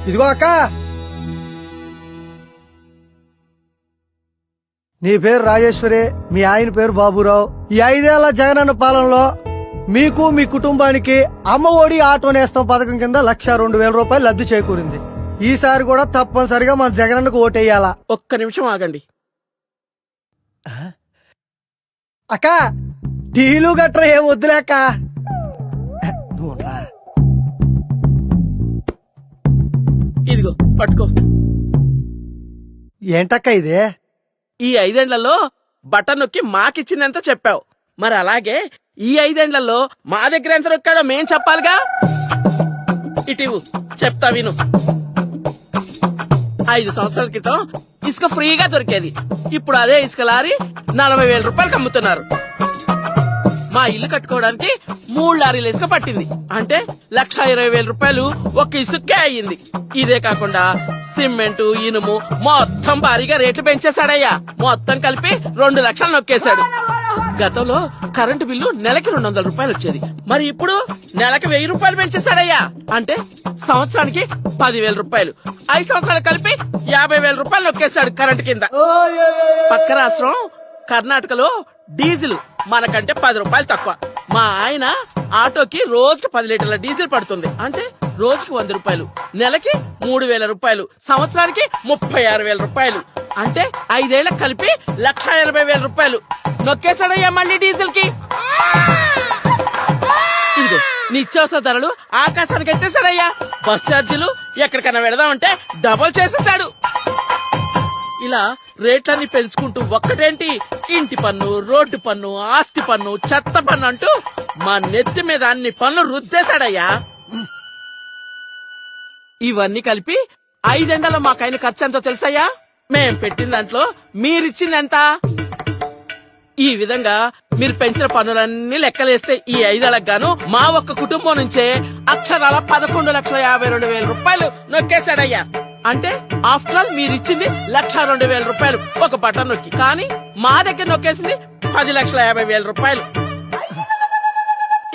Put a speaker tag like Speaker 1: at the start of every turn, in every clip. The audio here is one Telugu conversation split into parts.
Speaker 1: ఇదిగో అక్క, నీ పేరు రాజేశ్వరి, మీ ఆయన పేరు బాబురావు. ఈ 5 ఏళ్ల జగనన్న పాలనలో మీకు మీ కుటుంబానికి అమ్మ ఒడి ఆటో నేస్తం పథకం కింద 1,02,000 రూపాయలు లబ్ధి చేకూరింది. ఈసారి కూడా తప్పనిసరిగా మన జగనన్నకు ఓటేయాలా.
Speaker 2: ఒక్క నిమిషం ఆగండి.
Speaker 1: అక్క, టీలు గట్రా ఏం వద్దులేక.
Speaker 2: ఇదిగో పట్టుకో.
Speaker 1: ఏంటక్క ఇదే?
Speaker 2: ఈ 5 ఏళ్లలో బటన్ నొక్కి మాకిచ్చిందంతా చెప్పావు. మరి అలాగే ఈ 5 ఏళ్లలో మా దగ్గర ఎంత నొక్కాడో మేం చెప్పాలిగా. ఇటీవు చెప్తా విను. 5 సంవత్సరాల క్రితం ఇసుక ఫ్రీగా దొరికేది. ఇప్పుడు అదే ఇసుక లారీ 40,000 రూపాయలకు అమ్ముతున్నారు. మా ఇల్లు కట్టుకోవడానికి 3 లారీల ఇసుక పట్టింది. అంటే 1,20,000 రూపాయలు ఒక్క ఇసుకే అయ్యింది. ఇదే కాకుండా సిమెంటు, ఇనుము మొత్తం భారీగా రేట్లు పెంచేశాడయ్యా. మొత్తం కలిపి 2 లక్షలు నొక్కేశాడు. గతంలో కరెంటు బిల్లు నెలకి 200 రూపాయలు వచ్చేది. మరి ఇప్పుడు నెలకి 1000 రూపాయలు పెంచేశాడయ్యా. అంటే సంవత్సరానికి 10,000 రూపాయలు. 5 సంవత్సరాలు కలిపి 50,000 రూపాయలు నొక్కేశాడు కరెంటు కింద. పక్క రాష్ట్రం కర్ణాటకలో డీజిల్ మనకంటే 10 రూపాయలు తక్కువ. మా ఆయన ఆటోకి రోజుకి 10 లీటర్ల డీజిల్ పడుతుంది. అంటే రోజుకి 100 రూపాయలు, నెలకి 3,000 రూపాయలు, సంవత్సరానికి 36,000 రూపాయలు. అంటే 5 ఏళ్లకు కలిపి 1,80,000 రూపాయలు నొక్కేశాడయ్యా మళ్ళీ డీజిల్ కి. ఇదిగో నిత్యావసర ధరలు ఆకాశానికి ఎత్తేసాడయ్యా. బస్ ఛార్జీలు ఎక్కడికైనా వెళదామంటే డబుల్ చేసేసాడు. ఇలా రేట్లన్నీ పెంచుకుంటూ ఒక్కటేంటి ఇంటి పన్ను, రోడ్డు పన్ను, ఆస్తి పన్ను, చెత్త పన్ను అంటూ మా నెత్తి మీద అన్ని పన్ను రుద్దేశాడయ్యా. ఇవన్నీ కలిపి 5 ఏళ్లలో మాకైన ఖర్చు ఎంతో తెలుసయ్యా? మేం పెట్టిన దాంట్లో మీరిచ్చిందెంత? ఈ విధంగా మీరు పెంచిన పన్నులన్నీ లెక్కలేస్తే ఈ 5 ఏళ్లకు గాను మా ఒక్క కుటుంబం నుంచే అక్షరాల 11,52,000 రూపాయలు నొక్కేశాడయ్యా. అంటే ఆఫ్టర్ ఆల్ మీరిచ్చింది 1,02,000 రూపాయలు ఒక బటన్ నొక్కి. కానీ మా దగ్గర నొక్కేసింది 10,50,000 రూపాయలు.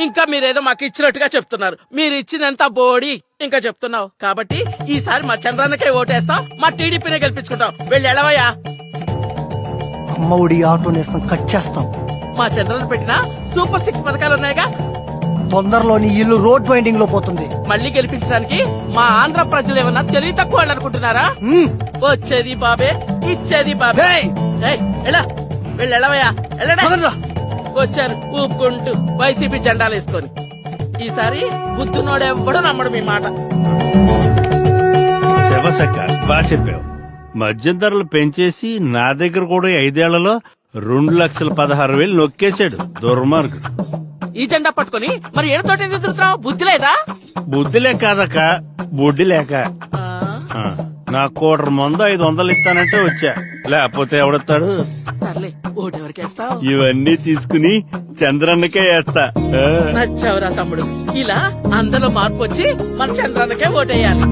Speaker 2: ఇంకా మీరేదో మాకు ఇచ్చినట్టుగా చెప్తున్నారు. మీరు ఇచ్చిందంతా బోడి ఇంకా చెప్తున్నావు. కాబట్టి ఈసారి మా చంద్రన్నకే ఓటేస్తాం, మా టీడీపీనే గెలిపించుకుంటాం. వెళ్ళి ఎడవయ్యా.
Speaker 1: అమ్మ ఒడి ఆటో నేస్తం కట్ చేస్తాం.
Speaker 2: మా చంద్రన్న పెట్టిన సూపర్ 6 పథకాలు ఉన్నాయిగా.
Speaker 1: తొందరలో నీ ఇల్లు రోడ్ వైండింగ్ లో పోతుంది.
Speaker 2: మళ్ళీ గెలిపించడానికి మా ఆంధ్ర ప్రజలు ఏమన్నా తెలివి తక్కువ అనుకుంటున్నారా? వచ్చేది బాబే, ఇచ్చేది బాబే. ఎలా వెళ్ళవయ్యా, వెళ్ళడా. వచ్చారు ఊపుకుంటూ వైసీపీ జెండాలు వేసుకొని. ఈసారి బుద్ధునోడెవ్వడూ నమ్మడు మీ మాట.
Speaker 3: బాగా చెప్పావు. మద్యం ధరలు పెంచేసి నా దగ్గర కూడా 5 ఏళ్లలో 2,16,000 నొక్కేశాడు దుర్మార్గుడు.
Speaker 2: ఈ జెండా పట్టుకుని మరి ఏడుతోటి ఎదురుతున్నావు? బుద్ధి లేదా?
Speaker 3: బుద్ధిలే కాదక్క, బుడ్డి లేక. నా 1/4 మందు 500 ఇస్తానంటే వచ్చా, లేకపోతే ఎవడతాడు?
Speaker 2: సర్లే, ఓటెవరికేస్తావు?
Speaker 3: ఇవన్నీ తీసుకుని చంద్రన్నకే వేస్తా.
Speaker 2: నచ్చావురా తమ్ముడు. ఇలా అందరిలో మార్పు వచ్చి మన చంద్రన్నకే ఓటేయాలి.